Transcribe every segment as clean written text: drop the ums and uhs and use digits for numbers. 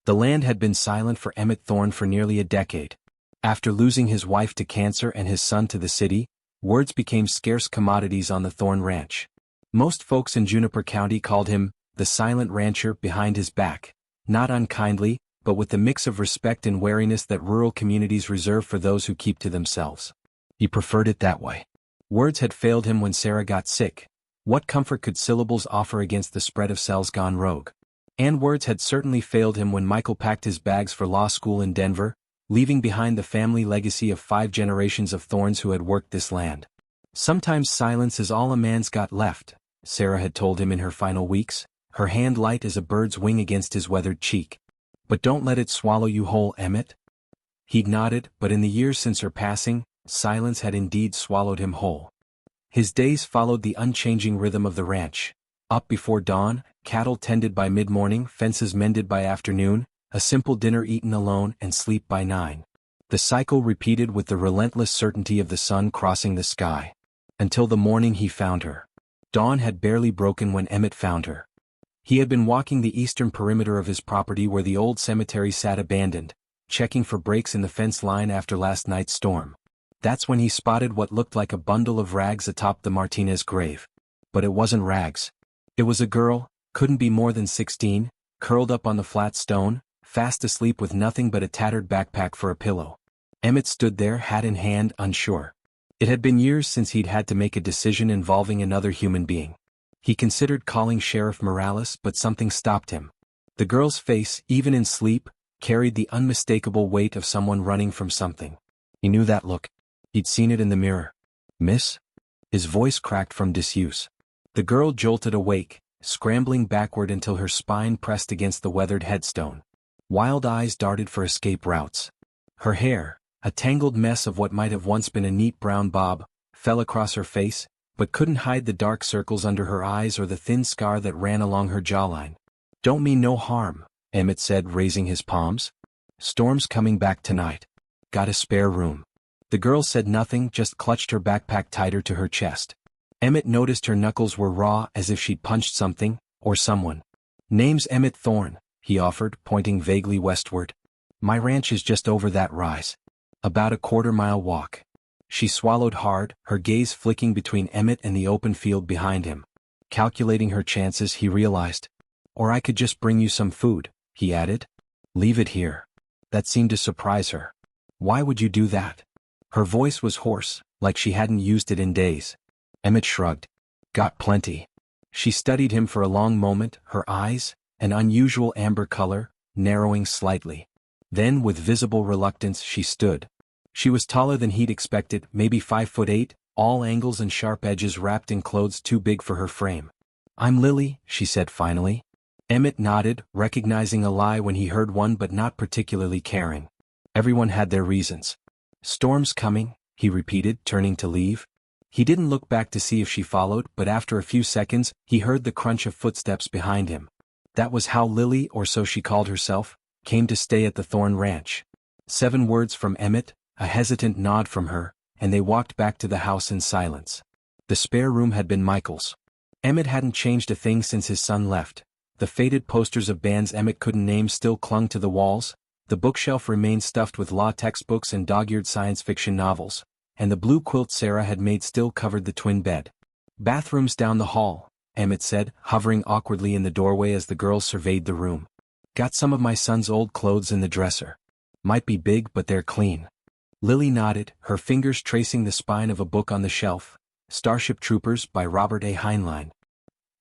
The land had been silent for Emmett Thorne for nearly a decade. After losing his wife to cancer and his son to the city, words became scarce commodities on the Thorne Ranch. Most folks in Juniper County called him the silent rancher behind his back, not unkindly, but with the mix of respect and wariness that rural communities reserve for those who keep to themselves. He preferred it that way. Words had failed him when Sarah got sick. What comfort could syllables offer against the spread of cells gone rogue? And words had certainly failed him when Michael packed his bags for law school in Denver, leaving behind the family legacy of 5 generations of Thornes who had worked this land. Sometimes silence is all a man's got left, Sarah had told him in her final weeks, her hand light as a bird's wing against his weathered cheek. But don't let it swallow you whole, Emmett. He'd nodded, but in the years since her passing, silence had indeed swallowed him whole. His days followed the unchanging rhythm of the ranch. Up before dawn, cattle tended by mid-morning, fences mended by afternoon, a simple dinner eaten alone, and sleep by 9. The cycle repeated with the relentless certainty of the sun crossing the sky. Until the morning he found her. Dawn had barely broken when Emmett found her. He had been walking the eastern perimeter of his property where the old cemetery sat abandoned, checking for breaks in the fence line after last night's storm. That's when he spotted what looked like a bundle of rags atop the Martinez grave. But it wasn't rags. It was a girl, couldn't be more than 16, curled up on the flat stone, fast asleep with nothing but a tattered backpack for a pillow. Emmett stood there, hat in hand, unsure. It had been years since he'd had to make a decision involving another human being. He considered calling Sheriff Morales, but something stopped him. The girl's face, even in sleep, carried the unmistakable weight of someone running from something. He knew that look. He'd seen it in the mirror. "Miss?" His voice cracked from disuse. The girl jolted awake, scrambling backward until her spine pressed against the weathered headstone. Wild eyes darted for escape routes. Her hair, a tangled mess of what might have once been a neat brown bob, fell across her face, but couldn't hide the dark circles under her eyes or the thin scar that ran along her jawline. "Don't mean no harm," Emmett said, raising his palms. "Storm's coming back tonight. Got a spare room." The girl said nothing, just clutched her backpack tighter to her chest. Emmett noticed her knuckles were raw, as if she'd punched something, or someone. "Name's Emmett Thorne," he offered, pointing vaguely westward. "My ranch is just over that rise. About a quarter-mile walk." She swallowed hard, her gaze flicking between Emmett and the open field behind him. Calculating her chances, he realized. "Or I could just bring you some food," he added. "Leave it here." That seemed to surprise her. "Why would you do that?" Her voice was hoarse, like she hadn't used it in days. Emmett shrugged. "Got plenty." She studied him for a long moment, her eyes, an unusual amber color, narrowing slightly. Then, with visible reluctance, she stood. She was taller than he'd expected, maybe 5'8", all angles and sharp edges wrapped in clothes too big for her frame. "I'm Lily," she said finally. Emmett nodded, recognizing a lie when he heard one but not particularly caring. Everyone had their reasons. "Storm's coming," he repeated, turning to leave. He didn't look back to see if she followed, but after a few seconds, he heard the crunch of footsteps behind him. That was how Lily, or so she called herself, came to stay at the Thorne Ranch. 7 words from Emmett, a hesitant nod from her, and they walked back to the house in silence. The spare room had been Michael's. Emmett hadn't changed a thing since his son left. The faded posters of bands Emmett couldn't name still clung to the walls, the bookshelf remained stuffed with law textbooks and dog-eared science fiction novels, and the blue quilt Sarah had made still covered the twin bed. "Bathrooms down the hall," Emmett said, hovering awkwardly in the doorway as the girls surveyed the room. "Got some of my son's old clothes in the dresser. Might be big, but they're clean." Lily nodded, her fingers tracing the spine of a book on the shelf, Starship Troopers by Robert A. Heinlein.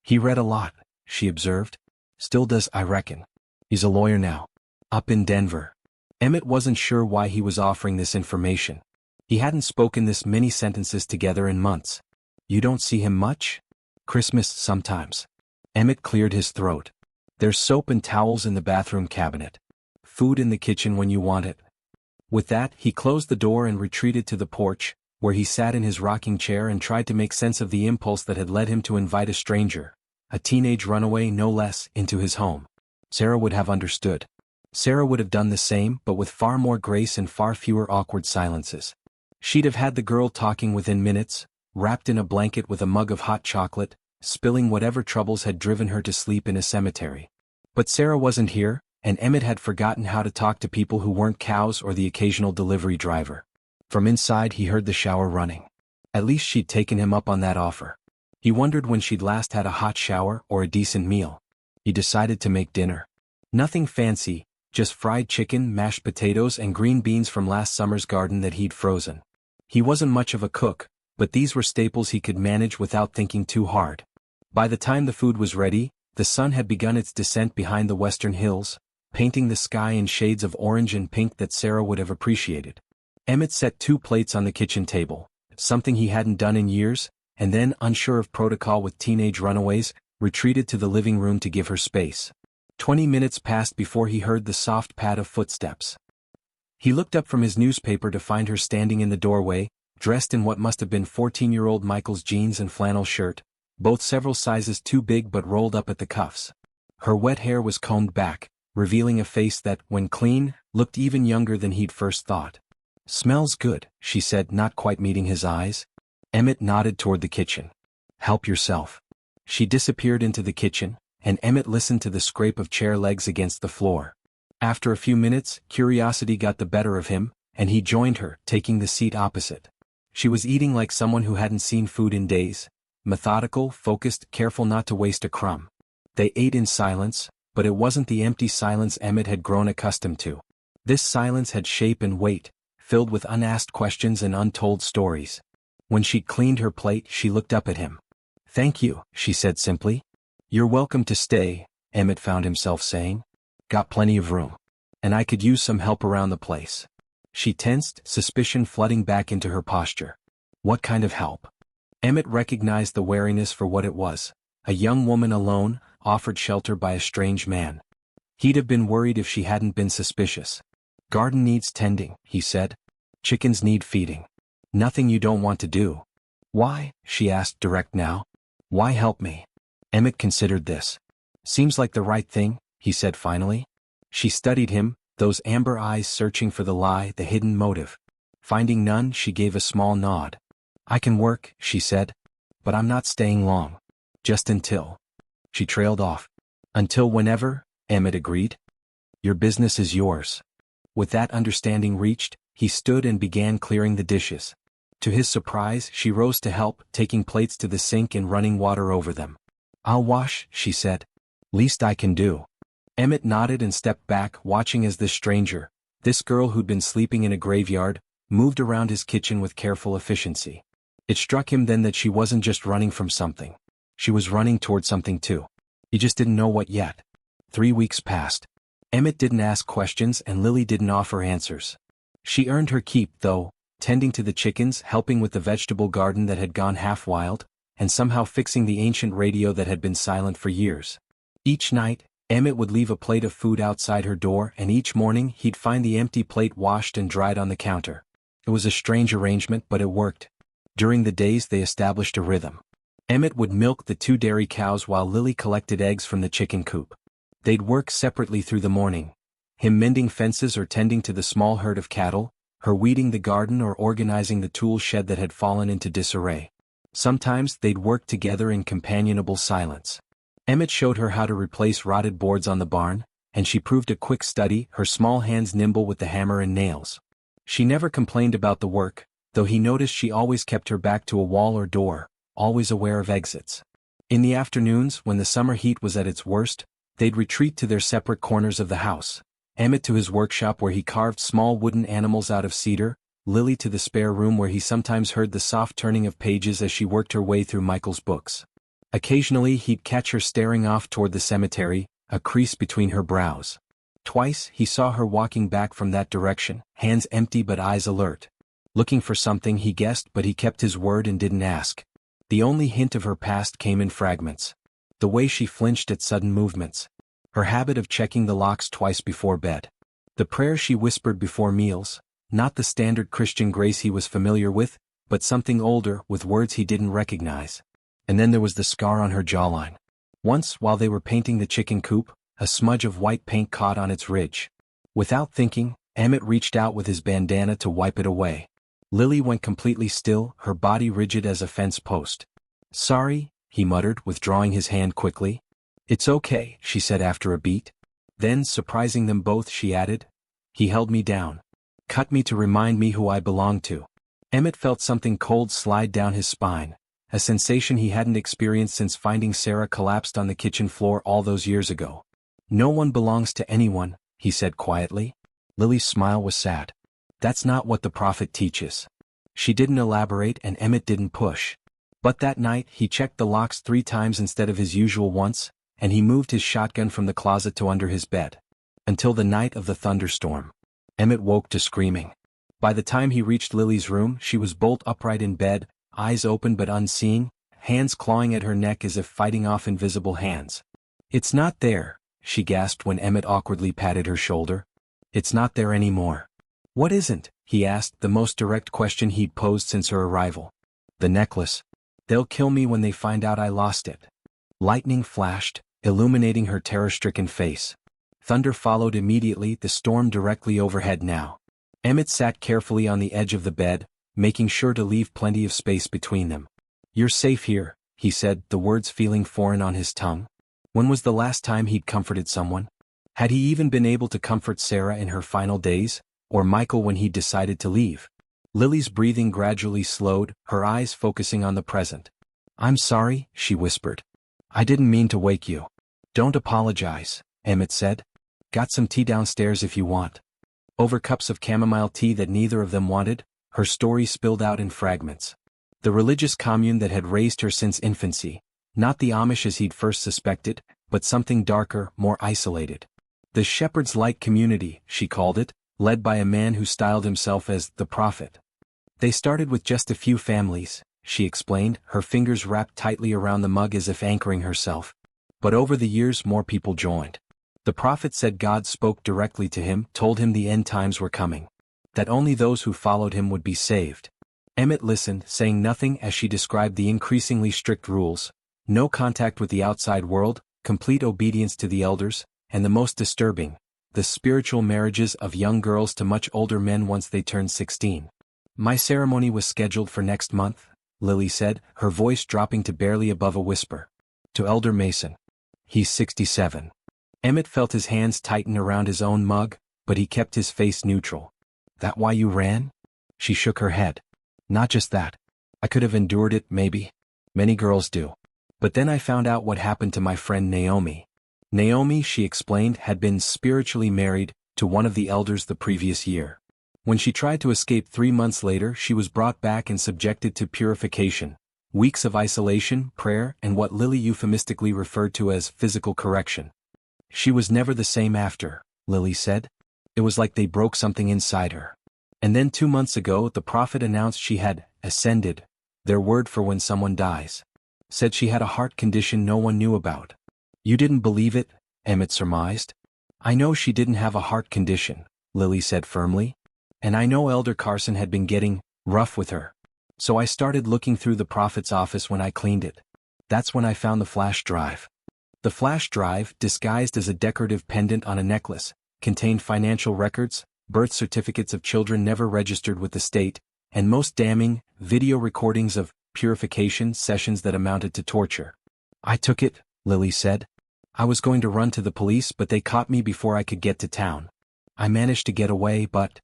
"He read a lot," she observed. "Still does, I reckon. He's a lawyer now. Up in Denver." Emmett wasn't sure why he was offering this information. He hadn't spoken this many sentences together in months. "You don't see him much?" "Christmas sometimes." Emmett cleared his throat. "There's soap and towels in the bathroom cabinet. Food in the kitchen when you want it." With that, he closed the door and retreated to the porch, where he sat in his rocking chair and tried to make sense of the impulse that had led him to invite a stranger, a teenage runaway no less, into his home. Sarah would have understood. Sarah would have done the same, but with far more grace and far fewer awkward silences. She'd have had the girl talking within minutes, wrapped in a blanket with a mug of hot chocolate, spilling whatever troubles had driven her to sleep in a cemetery. But Sarah wasn't here, and Emmett had forgotten how to talk to people who weren't cows or the occasional delivery driver. From inside he heard the shower running. At least she'd taken him up on that offer. He wondered when she'd last had a hot shower or a decent meal. He decided to make dinner. Nothing fancy, just fried chicken, mashed potatoes and green beans from last summer's garden that he'd frozen. He wasn't much of a cook, but these were staples he could manage without thinking too hard. By the time the food was ready, the sun had begun its descent behind the western hills, painting the sky in shades of orange and pink that Sarah would have appreciated. Emmett set 2 plates on the kitchen table, something he hadn't done in years, and then, unsure of protocol with teenage runaways, retreated to the living room to give her space. 20 minutes passed before he heard the soft pad of footsteps. He looked up from his newspaper to find her standing in the doorway, dressed in what must have been 14-year-old Michael's jeans and flannel shirt, both several sizes too big but rolled up at the cuffs. Her wet hair was combed back, revealing a face that, when clean, looked even younger than he'd first thought. "Smells good," she said, not quite meeting his eyes. Emmett nodded toward the kitchen. "Help yourself." She disappeared into the kitchen, and Emmett listened to the scrape of chair legs against the floor. After a few minutes, curiosity got the better of him, and he joined her, taking the seat opposite. She was eating like someone who hadn't seen food in days, methodical, focused, careful not to waste a crumb. They ate in silence, but it wasn't the empty silence Emmett had grown accustomed to. This silence had shape and weight, filled with unasked questions and untold stories. When she'd cleaned her plate, she looked up at him. "Thank you," she said simply. "You're welcome to stay," Emmett found himself saying. "Got plenty of room. And I could use some help around the place." She tensed, suspicion flooding back into her posture. What kind of help? Emmett recognized the wariness for what it was. A young woman alone, offered shelter by a strange man. He'd have been worried if she hadn't been suspicious. "Garden needs tending," he said. "Chickens need feeding. Nothing you don't want to do." "Why?" she asked, direct now. "Why help me?" Emmett considered this. "Seems like the right thing," he said finally. She studied him, those amber eyes searching for the lie, the hidden motive. Finding none, she gave a small nod. "I can work," she said. "But I'm not staying long. Just until." She trailed off. "Until whenever," Emmett agreed. "Your business is yours." With that understanding reached, he stood and began clearing the dishes. To his surprise, she rose to help, taking plates to the sink and running water over them. "I'll wash," she said. "Least I can do." Emmett nodded and stepped back, watching as this stranger, this girl who'd been sleeping in a graveyard, moved around his kitchen with careful efficiency. It struck him then that she wasn't just running from something. She was running toward something too. He just didn't know what yet. 3 weeks passed. Emmett didn't ask questions and Lily didn't offer answers. She earned her keep, though, tending to the chickens, helping with the vegetable garden that had gone half wild, and somehow fixing the ancient radio that had been silent for years. Each night, Emmett would leave a plate of food outside her door, and each morning he'd find the empty plate washed and dried on the counter. It was a strange arrangement, but it worked. During the days they established a rhythm. Emmett would milk the 2 dairy cows while Lily collected eggs from the chicken coop. They'd work separately through the morning, him mending fences or tending to the small herd of cattle, her weeding the garden or organizing the tool shed that had fallen into disarray. Sometimes they'd work together in companionable silence. Emmett showed her how to replace rotted boards on the barn, and she proved a quick study, her small hands nimble with the hammer and nails. She never complained about the work, though he noticed she always kept her back to a wall or door, always aware of exits. In the afternoons, when the summer heat was at its worst, they'd retreat to their separate corners of the house. Emmett to his workshop where he carved small wooden animals out of cedar, Lily to the spare room where he sometimes heard the soft turning of pages as she worked her way through Michael's books. Occasionally he'd catch her staring off toward the cemetery, a crease between her brows. Twice he saw her walking back from that direction, hands empty but eyes alert. Looking for something, he guessed, but he kept his word and didn't ask. The only hint of her past came in fragments. The way she flinched at sudden movements. Her habit of checking the locks twice before bed. The prayer she whispered before meals, not the standard Christian grace he was familiar with, but something older, with words he didn't recognize. And then there was the scar on her jawline. Once, while they were painting the chicken coop, a smudge of white paint caught on its ridge. Without thinking, Emmett reached out with his bandana to wipe it away. Lily went completely still, her body rigid as a fence post. "Sorry," he muttered, withdrawing his hand quickly. "It's okay," she said after a beat. Then, surprising them both, she added, "He held me down. Cut me to remind me who I belong to." Emmett felt something cold slide down his spine, a sensation he hadn't experienced since finding Sarah collapsed on the kitchen floor all those years ago. "No one belongs to anyone," he said quietly. Lily's smile was sad. "That's not what the prophet teaches." She didn't elaborate and Emmett didn't push. But that night he checked the locks 3 times instead of his usual once, and he moved his shotgun from the closet to under his bed. Until the night of the thunderstorm. Emmett woke to screaming. By the time he reached Lily's room, she was bolt upright in bed, eyes open but unseeing, hands clawing at her neck as if fighting off invisible hands. "It's not there," she gasped when Emmett awkwardly patted her shoulder. "It's not there anymore." "What isn't?" he asked, the most direct question he'd posed since her arrival. "The necklace. They'll kill me when they find out I lost it." Lightning flashed, illuminating her terror-stricken face. Thunder followed immediately, the storm directly overhead now. Emmett sat carefully on the edge of the bed, making sure to leave plenty of space between them. "You're safe here," he said, the words feeling foreign on his tongue. When was the last time he'd comforted someone? Had he even been able to comfort Sarah in her final days, or Michael when he'd decided to leave? Lily's breathing gradually slowed, her eyes focusing on the present. "I'm sorry," she whispered. "I didn't mean to wake you." "Don't apologize," Emmett said. "Got some tea downstairs if you want." Over cups of chamomile tea that neither of them wanted, her story spilled out in fragments. The religious commune that had raised her since infancy, not the Amish as he'd first suspected, but something darker, more isolated. The Shepherd's Light community, she called it, led by a man who styled himself as the Prophet. They started with just a few families, she explained, her fingers wrapped tightly around the mug as if anchoring herself. But over the years more people joined. The Prophet said God spoke directly to him, told him the end times were coming. That only those who followed him would be saved. Emmett listened, saying nothing as she described the increasingly strict rules. No contact with the outside world, complete obedience to the elders, and the most disturbing, the spiritual marriages of young girls to much older men once they turned 16. "My ceremony was scheduled for next month," Lily said, her voice dropping to barely above a whisper. "To Elder Mason. He's 67. Emmett felt his hands tighten around his own mug, but he kept his face neutral. "That why you ran?" She shook her head. "Not just that. I could have endured it, maybe. Many girls do. But then I found out what happened to my friend Naomi." Naomi, she explained, had been spiritually married to one of the elders the previous year. When she tried to escape 3 months later, she was brought back and subjected to purification, weeks of isolation, prayer, and what Lily euphemistically referred to as physical correction. "She was never the same after," Lily said. "It was like they broke something inside her. And then 2 months ago the Prophet announced she had ascended, their word for when someone dies. Said she had a heart condition no one knew about." "You didn't believe it?" Emmett surmised. "I know she didn't have a heart condition," Lily said firmly. "And I know Elder Carson had been getting rough with her. So I started looking through the Prophet's office when I cleaned it. That's when I found the flash drive." The flash drive, disguised as a decorative pendant on a necklace, contained financial records, birth certificates of children never registered with the state, and most damning, video recordings of purification sessions that amounted to torture. "I took it," Lily said. "I was going to run to the police but they caught me before I could get to town. I managed to get away but—"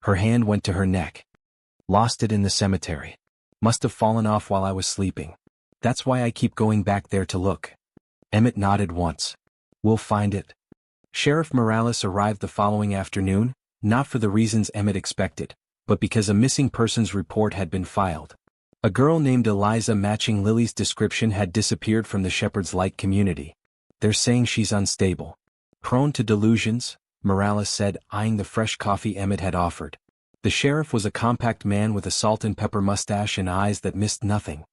Her hand went to her neck. "Lost it in the cemetery. Must have fallen off while I was sleeping. That's why I keep going back there to look." Emmett nodded once. "We'll find it." Sheriff Morales arrived the following afternoon, not for the reasons Emmett expected, but because a missing persons report had been filed. A girl named Eliza matching Lily's description had disappeared from the Shepherd's Light community. "They're saying she's unstable. Prone to delusions," Morales said, eyeing the fresh coffee Emmett had offered. The sheriff was a compact man with a salt and pepper mustache and eyes that missed nothing.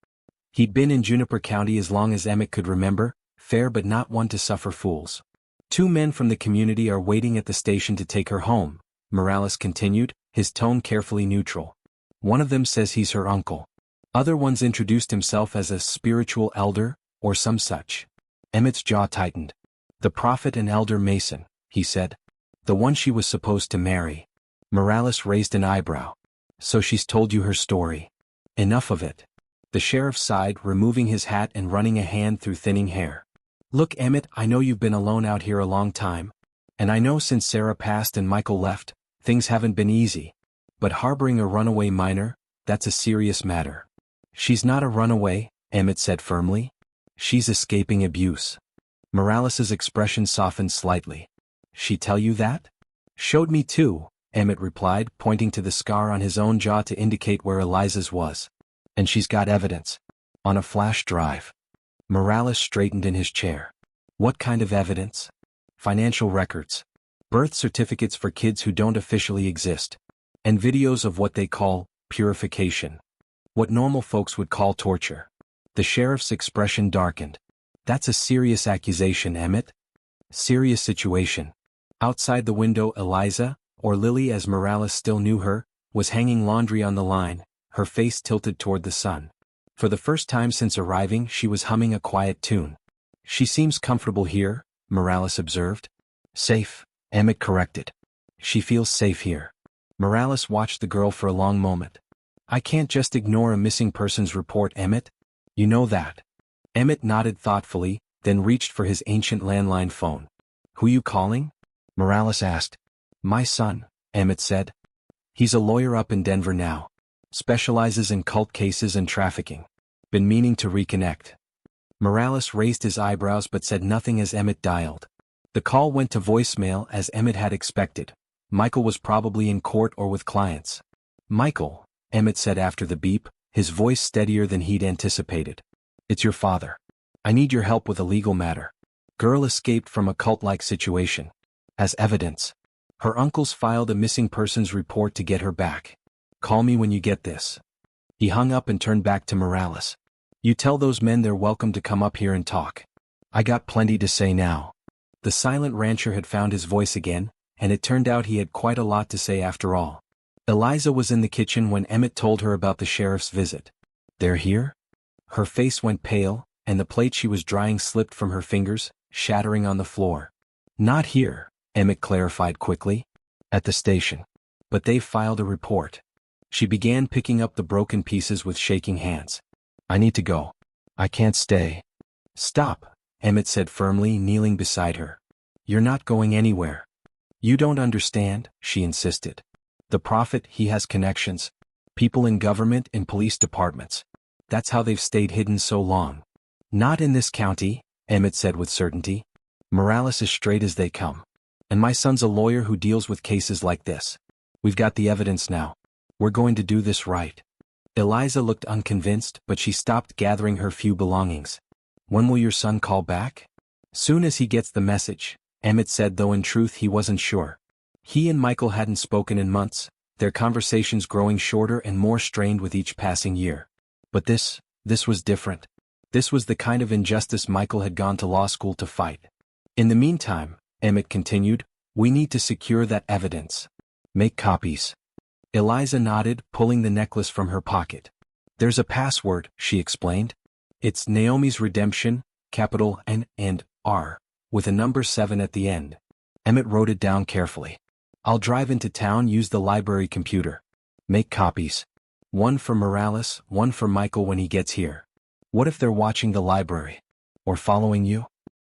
He'd been in Juniper County as long as Emmett could remember, fair but not one to suffer fools. "2 men from the community are waiting at the station to take her home," Morales continued, his tone carefully neutral. "One of them says he's her uncle. Other ones introduced himself as a spiritual elder, or some such." Emmett's jaw tightened. "The Prophet and Elder Mason," he said. "The one she was supposed to marry." Morales raised an eyebrow. "So she's told you her story. Enough of it." The sheriff sighed, removing his hat and running a hand through thinning hair. "Look, Emmett, I know you've been alone out here a long time, And I know since Sarah passed and Michael left, things haven't been easy. But harboring a runaway minor, that's a serious matter. She's not a runaway, Emmett said firmly. She's escaping abuse. Morales's expression softened slightly. She tell you that? Showed me too, Emmett replied, pointing to the scar on his own jaw to indicate where Eliza's was. And she's got evidence. On a flash drive. Morales straightened in his chair. What kind of evidence? Financial records. Birth certificates for kids who don't officially exist. And videos of what they call purification. What normal folks would call torture. The sheriff's expression darkened. That's a serious accusation, Emmett. Serious situation. Outside the window, Eliza, or Lily as Morales still knew her, was hanging laundry on the line, her face tilted toward the sun. For the first time since arriving, she was humming a quiet tune. She seems comfortable here, Morales observed. Safe, Emmett corrected. She feels safe here. Morales watched the girl for a long moment. I can't just ignore a missing persons report, Emmett. You know that. Emmett nodded thoughtfully, then reached for his ancient landline phone. Who you calling? Morales asked. My son, Emmett said. He's a lawyer up in Denver now. Specializes in cult cases and trafficking. Been meaning to reconnect. Morales raised his eyebrows but said nothing as Emmett dialed. The call went to voicemail as Emmett had expected. Michael was probably in court or with clients. Michael, Emmett said after the beep, his voice steadier than he'd anticipated. It's your father. I need your help with a legal matter. Girl escaped from a cult-like situation. As evidence. Her uncles filed a missing persons report to get her back. Call me when you get this. He hung up and turned back to Morales. You tell those men they're welcome to come up here and talk. I got plenty to say now. The silent rancher had found his voice again, and it turned out he had quite a lot to say after all. Eliza was in the kitchen when Emmett told her about the sheriff's visit. They're here? Her face went pale, and the plate she was drying slipped from her fingers, shattering on the floor. Not here, Emmett clarified quickly. At the station. But they've filed a report. She began picking up the broken pieces with shaking hands. I need to go. I can't stay. Stop, Emmett said firmly, kneeling beside her. You're not going anywhere. You don't understand, she insisted. The prophet, he has connections. People in government and police departments. That's how they've stayed hidden so long. Not in this county, Emmett said with certainty. Morales is straight as they come. And my son's a lawyer who deals with cases like this. We've got the evidence now. We're going to do this right. Eliza looked unconvinced, but she stopped gathering her few belongings. When will your son call back? Soon as he gets the message, Emmett said, though in truth he wasn't sure. He and Michael hadn't spoken in months, their conversations growing shorter and more strained with each passing year. But this was different. This was the kind of injustice Michael had gone to law school to fight. In the meantime, Emmett continued, we need to secure that evidence. Make copies. Eliza nodded, pulling the necklace from her pocket. There's a password, she explained. It's Naomi's Redemption, capital N and R, with a number 7 at the end. Emmett wrote it down carefully. I'll drive into town, use the library computer. Make copies. One for Morales, one for Michael when he gets here. What if they're watching the library? Or following you?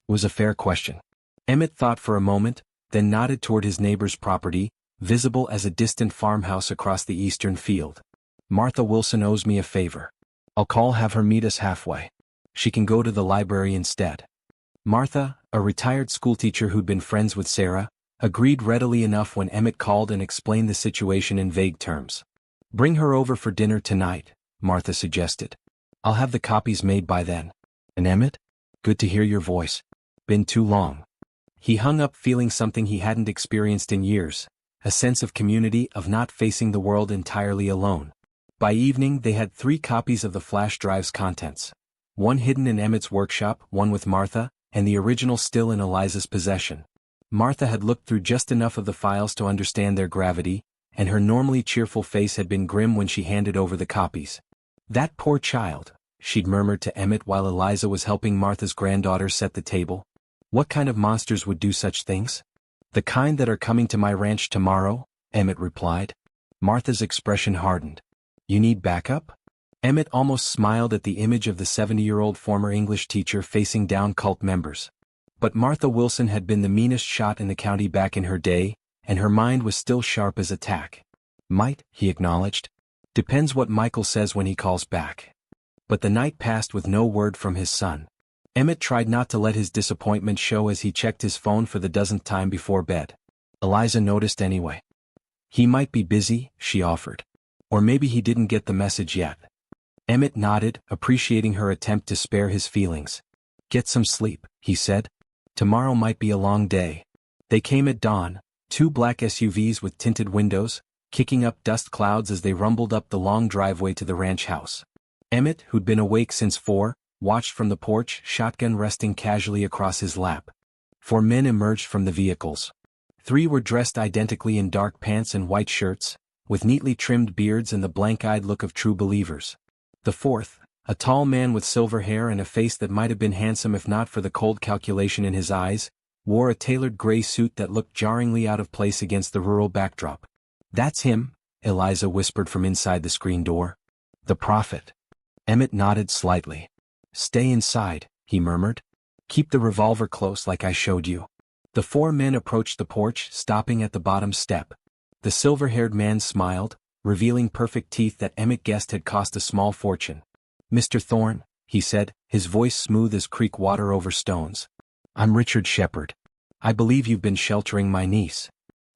It was a fair question. Emmett thought for a moment, then nodded toward his neighbor's property, visible as a distant farmhouse across the eastern field. Martha Wilson owes me a favor. I'll call, have her meet us halfway. She can go to the library instead. Martha, a retired schoolteacher who'd been friends with Sarah, agreed readily enough when Emmett called and explained the situation in vague terms. Bring her over for dinner tonight, Martha suggested. I'll have the copies made by then. And Emmett? Good to hear your voice. Been too long. He hung up feeling something he hadn't experienced in years, a sense of community, of not facing the world entirely alone. By evening they had 3 copies of the flash drive's contents. One hidden in Emmett's workshop, one with Martha, and the original still in Eliza's possession. Martha had looked through just enough of the files to understand their gravity, and her normally cheerful face had been grim when she handed over the copies. That poor child, she'd murmured to Emmett while Eliza was helping Martha's granddaughter set the table. What kind of monsters would do such things? The kind that are coming to my ranch tomorrow, Emmett replied. Martha's expression hardened. You need backup? Emmett almost smiled at the image of the 70-year-old former English teacher facing down cult members. But Martha Wilson had been the meanest shot in the county back in her day, and her mind was still sharp as a tack. Might, he acknowledged. Depends what Michael says when he calls back. But the night passed with no word from his son. Emmett tried not to let his disappointment show as he checked his phone for the dozenth time before bed. Eliza noticed anyway. He might be busy, she offered. Or maybe he didn't get the message yet. Emmett nodded, appreciating her attempt to spare his feelings. Get some sleep, he said. Tomorrow might be a long day. They came at dawn, two black SUVs with tinted windows, kicking up dust clouds as they rumbled up the long driveway to the ranch house. Emmett, who'd been awake since 4, watched from the porch, shotgun resting casually across his lap. 4 men emerged from the vehicles. 3 were dressed identically in dark pants and white shirts, with neatly trimmed beards and the blank-eyed look of true believers. The 4th, a tall man with silver hair and a face that might have been handsome if not for the cold calculation in his eyes, wore a tailored gray suit that looked jarringly out of place against the rural backdrop. That's him, Eliza whispered from inside the screen door. The prophet. Emmett nodded slightly. Stay inside, he murmured. Keep the revolver close like I showed you. The 4 men approached the porch, stopping at the bottom step. The silver-haired man smiled, revealing perfect teeth that Emmett guessed had cost a small fortune. Mr. Thorne, he said, his voice smooth as creek water over stones. I'm Richard Shepard. I believe you've been sheltering my niece.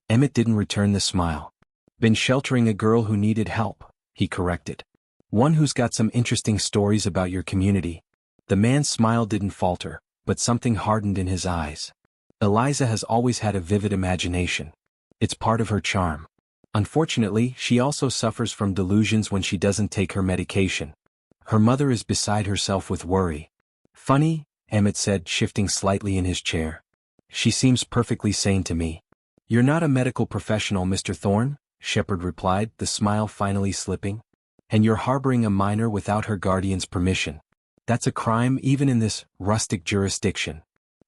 Emmett didn't return the smile. Been sheltering a girl who needed help, he corrected. One who's got some interesting stories about your community. The man's smile didn't falter, but something hardened in his eyes. Eliza has always had a vivid imagination. It's part of her charm. Unfortunately, she also suffers from delusions when she doesn't take her medication. Her mother is beside herself with worry. Funny, Emmett said, shifting slightly in his chair. She seems perfectly sane to me. You're not a medical professional, Mr. Thorne, Shepard replied, the smile finally slipping. And you're harboring a minor without her guardian's permission. That's a crime even in this rustic jurisdiction.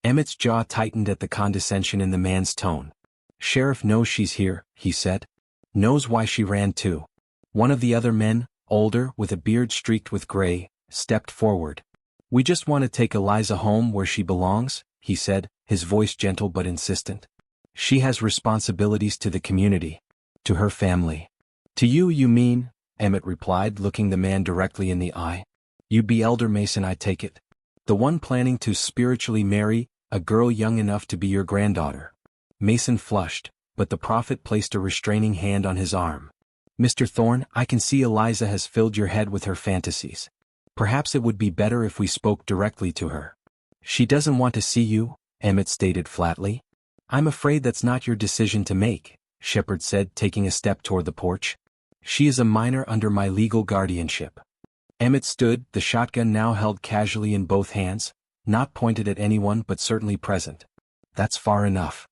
Emmett's jaw tightened at the condescension in the man's tone. Sheriff knows she's here, he said. Knows why she ran too. One of the other men, older, with a beard streaked with gray, stepped forward. We just want to take Eliza home where she belongs, he said, his voice gentle but insistent. She has responsibilities to the community. To her family. To you, you mean? Emmett replied, looking the man directly in the eye. You'd be Elder Mason, I take it. The one planning to spiritually marry a girl young enough to be your granddaughter. Mason flushed, but the prophet placed a restraining hand on his arm. Mr. Thorne, I can see Eliza has filled your head with her fantasies. Perhaps it would be better if we spoke directly to her. She doesn't want to see you, Emmett stated flatly. I'm afraid that's not your decision to make, Shepard said, taking a step toward the porch. She is a minor under my legal guardianship. Emmett stood, the shotgun now held casually in both hands, not pointed at anyone but certainly present. That's far enough.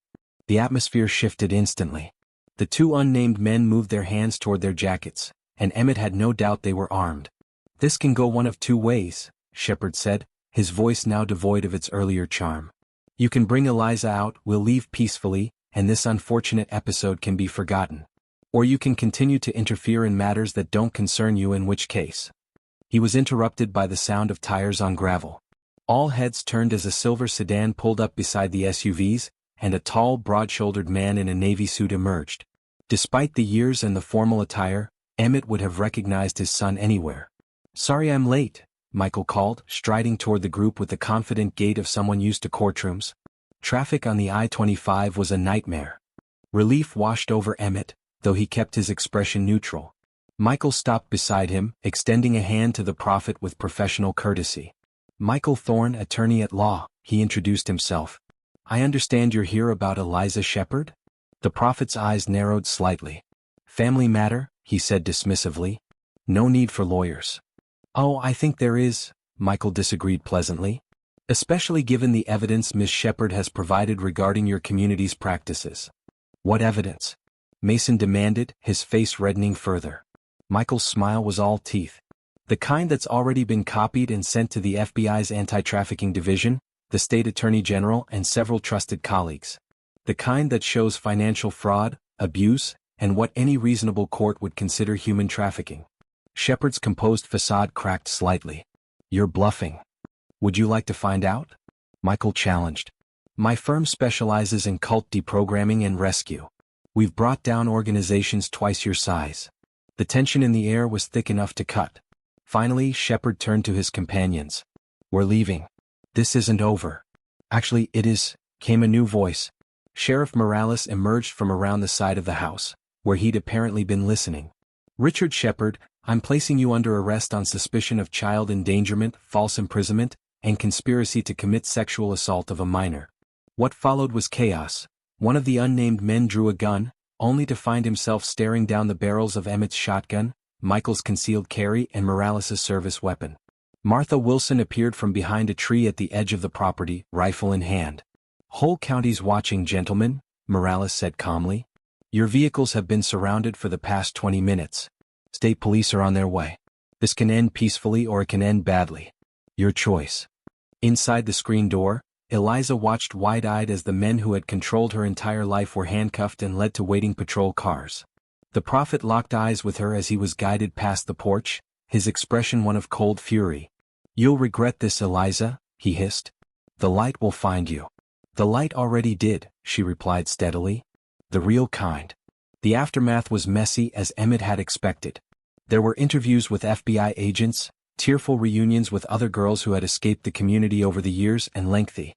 The atmosphere shifted instantly. The 2 unnamed men moved their hands toward their jackets, and Emmett had no doubt they were armed. This can go one of 2 ways, Shepard said, his voice now devoid of its earlier charm. You can bring Eliza out, we'll leave peacefully, and this unfortunate episode can be forgotten. Or you can continue to interfere in matters that don't concern you, in which case. He was interrupted by the sound of tires on gravel. All heads turned as a silver sedan pulled up beside the SUVs, and a tall, broad-shouldered man in a navy suit emerged. Despite the years and the formal attire, Emmett would have recognized his son anywhere. Sorry I'm late, Michael called, striding toward the group with the confident gait of someone used to courtrooms. Traffic on the I-25 was a nightmare. Relief washed over Emmett, though he kept his expression neutral. Michael stopped beside him, extending a hand to the prophet with professional courtesy. Michael Thorne, attorney at law, he introduced himself. I understand you're here about Eliza Shepard? The prophet's eyes narrowed slightly. Family matter, he said dismissively. No need for lawyers. Oh, I think there is, Michael disagreed pleasantly. Especially given the evidence Miss Shepard has provided regarding your community's practices. What evidence? Mason demanded, his face reddening further. Michael's smile was all teeth. The kind that's already been copied and sent to the FBI's anti-trafficking division, the state attorney general, and several trusted colleagues. The kind that shows financial fraud, abuse, and what any reasonable court would consider human trafficking. Shepard's composed facade cracked slightly. You're bluffing. Would you like to find out? Michael challenged. My firm specializes in cult deprogramming and rescue. We've brought down organizations twice your size. The tension in the air was thick enough to cut. Finally, Shepard turned to his companions. We're leaving. This isn't over. Actually, it is, came a new voice. Sheriff Morales emerged from around the side of the house, where he'd apparently been listening. Richard Shepard, I'm placing you under arrest on suspicion of child endangerment, false imprisonment, and conspiracy to commit sexual assault of a minor. What followed was chaos. One of the unnamed men drew a gun, only to find himself staring down the barrels of Emmett's shotgun, Michael's concealed carry, and Morales' service weapon. Martha Wilson appeared from behind a tree at the edge of the property, rifle in hand. Whole county's watching, gentlemen, Morales said calmly. Your vehicles have been surrounded for the past 20 minutes. State police are on their way. This can end peacefully or it can end badly. Your choice. Inside the screen door, Eliza watched wide-eyed as the men who had controlled her entire life were handcuffed and led to waiting patrol cars. The prophet locked eyes with her as he was guided past the porch, his expression one of cold fury. You'll regret this, Eliza, he hissed. The light will find you. The light already did, she replied steadily. The real kind. The aftermath was messy as Emmett had expected. There were interviews with FBI agents, tearful reunions with other girls who had escaped the community over the years, and lengthy,